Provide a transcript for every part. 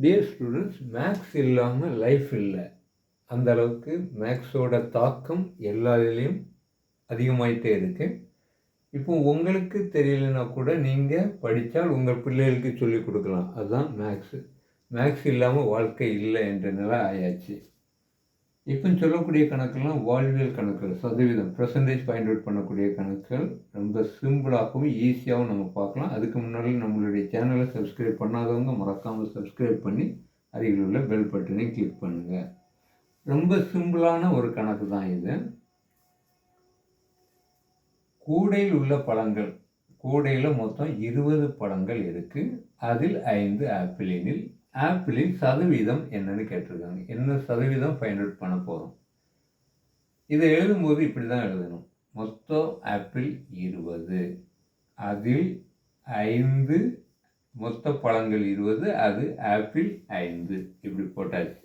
Dear students, maths இல்லாமல் life இல்லை. அந்த அளவுக்கு மேக்ஸோட தாக்கம் எல்லா இதுலேயும் அதிகமாயிட்டே இருக்கு. இப்போ உங்களுக்கு தெரியலனா கூட நீங்கள் படித்தால் உங்கள் பிள்ளைகளுக்கு சொல்லிக் கொடுக்கலாம். அதுதான் மேக்ஸு. மேக்ஸ் இல்லாமல் வாழ்க்கை இல்லை என்ற நிலை ஆயாச்சு. இப்போ சொல்லக்கூடிய கணக்கெல்லாம் வாழ்வியல் கணக்குகள், சதவீதம், பெர்சன்டேஜ் ஃபைண்ட் அவுட் பண்ணக்கூடிய கணக்குகள் ரொம்ப சிம்பிளாகவும் ஈஸியாகவும் நம்ம பார்க்கலாம். அதுக்கு முன்னாடி நம்மளுடைய சேனலை சப்ஸ்கிரைப் பண்ணாதவங்க மறக்காமல் சப்ஸ்கிரைப் பண்ணி அருகில் உள்ள பெல் பட்டனை கிளிக் பண்ணுங்கள். ரொம்ப சிம்பிளான ஒரு கணக்கு தான் இது. கூடையில் உள்ள பழங்கள், கூடையில் மொத்தம் 20 பழங்கள் இருக்குது. அதில் 5 ஆப்பிள் எனில் ஆப்பிளின் சதவீதம் என்னன்னு கேட்டிருக்காங்க. என்ன சதவீதம் ஃபைண்ட் அவுட் பண்ண போகிறோம். இதை எழுதும்போது இப்படி தான் எழுதணும். மொத்தம் ஆப்பிள் 20, அதில் 5, மொத்த பழங்கள் 20, அது ஆப்பிள் 5, இப்படி போட்டாச்சு.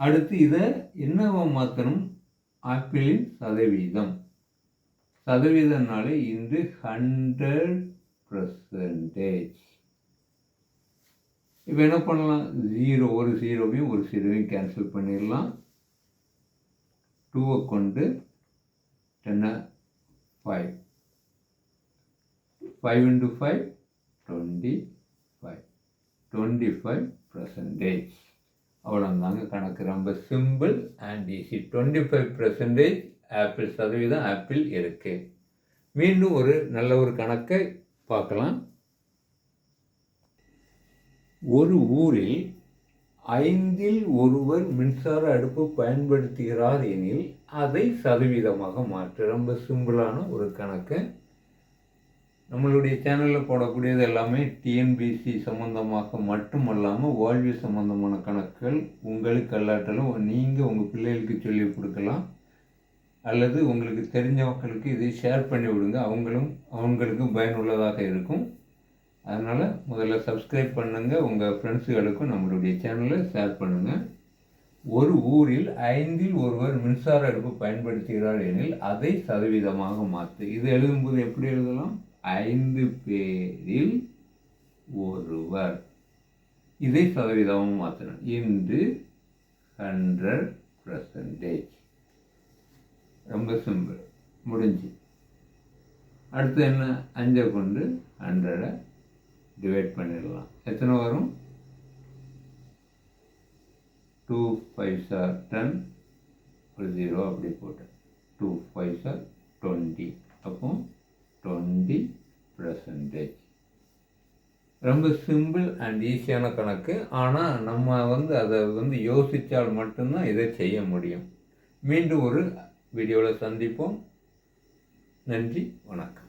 அடுத்து இதை என்னவா மாற்றணும்? ஆப்பிளின் சதவீதம். சதவீதம்னாலே இன்று 100%. இப்போ என்ன பண்ணலாம்? ஒரு ஜீரோவையும் கேன்சல் பண்ணிடலாம். 2 கொண்டு 10 5 5 into 5 25 25%. அவ்வளோதாங்க கணக்கு. ரொம்ப சிம்பிள் அண்ட் ஈஸி. 25% ஆப்பிள் சதவீதம் ஆப்பிள் இருக்கு. மீண்டும் ஒரு நல்ல ஒரு கணக்கை பார்க்கலாம். ஒரு ஊரில் 5இல் ஒருவர் மின்சார அடுப்பு பயன்படுத்துகிறார் எனில் அதை சதவீதமாக மாற்று. ரொம்ப சிம்பிளான ஒரு கணக்கு. நம்மளுடைய சேனலில் போடக்கூடியது எல்லாமே டிஎன்பிசி சம்மந்தமாக மட்டுமல்லாமல் வாழ்வியல் சம்மந்தமான கணக்குகள். உங்களுக்கு அல்லாட்டாலும் நீங்கள் உங்கள் பிள்ளைகளுக்கு சொல்லிக் கொடுக்கலாம், அல்லது உங்களுக்கு தெரிஞ்சவங்களுக்கு இதை ஷேர் பண்ணி விடுங்க. அவங்களுக்கும் பயனுள்ளதாக இருக்கும். அதனால் முதல்ல சப்ஸ்கிரைப் பண்ணுங்கள், உங்கள் ஃப்ரெண்ட்ஸுகளுக்கும் நம்மளுடைய சேனலை ஷேர் பண்ணுங்கள். ஒரு ஊரில் 5இல் ஒருவர் மின்சார அடுப்பு பயன்படுத்துகிறார் எனில் அதை சதவீதமாக மாற்று. இது எழுதும்போது எப்படி எழுதலாம்? 5 பேரில் ஒருவர், இதை சதவீதமாக மாற்றணும். இன்று 100%. ரொம்ப சிம்பிள், முடிஞ்சு. அடுத்து என்ன? 5 கொண்டு 100 டிவைட் பண்ணிடலாம். எத்தனை வரும்? 2 5s are 10, ஒரு 0 அப்படி போட்டேன். 2 5s are 20. அப்போ 20%. ரொம்ப சிம்பிள் அண்ட் ஈஸியான கணக்கு. ஆனால் நம்ம அதை யோசித்தால் மட்டும்தான் இதை செய்ய முடியும். மீண்டும் ஒரு வீடியோவில் சந்திப்போம். நன்றி, வணக்கம்.